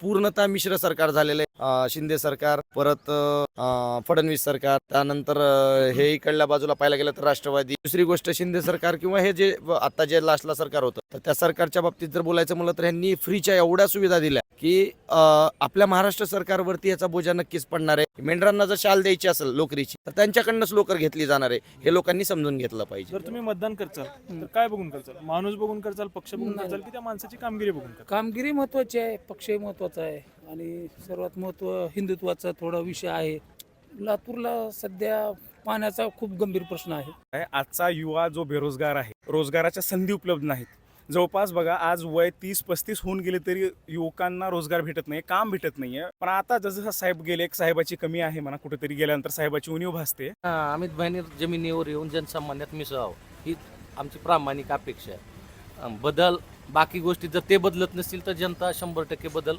पूर्णतः मिश्र सरकार झालेलं आहे. शिंदे सरकार, परत फडणवीस सरकार, त्यानंतर हे इकडल्या बाजूला पाहायला गेलं तर राष्ट्रवादी. दुसरी गोष्ट शिंदे सरकार किंवा हे जे आता जे लास्टला सरकार होतं, तर त्या सरकारच्या बाबतीत जर बोलायचं म्हणलं तर ह्यांनी फ्रीच्या एवढ्या सुविधा दिल्या की आपल्या महाराष्ट्र सरकारवरती याचा बोजा नक्कीच पडणार आहे. मेंढरांना जर शाल द्यायची असेल लोकरीची तर त्यांच्याकडनंच लोकर घेतली जाणार आहे, हे लोकांनी समजून घेतलं पाहिजे. जर तुम्ही मतदान करचाल तर काय बघून करचाल? माणूस बघून करचाल, पक्ष बघून करचाल, की त्या माणसाची कामगिरी बघून करचाल? कामगिरी महत्त्वाची आहे, पक्षही महत्त्वाचा आहे आणि सर्वात महत्त्व हिंदुत्वाचा थोडा विषय आहे. लातूरला सध्या पाण्याचा खूप गंभीर प्रश्न आहे. आजचा युवा जो बेरोजगार आहे, रोजगाराच्या संधी उपलब्ध नाहीत. जवळपास बघा, आज वय 30-35 होऊन गेले तरी युवकांना रोजगार भेटत नाही, काम भेटत नाहीये. पण आता जसं साहेब गेले, एक साहेबाची कमी आहे म्हणा, कुठेतरी गेल्यानंतर साहेबाची उणीव भासते. अमित भाईंनी जमिनीवर येऊन जनसामान्यात मिसळावं ही आमची प्रामाणिक अपेक्षा आहे. बदल बाकी गोष्टी जर ते बदलत नसतील तर जनता 100% बदल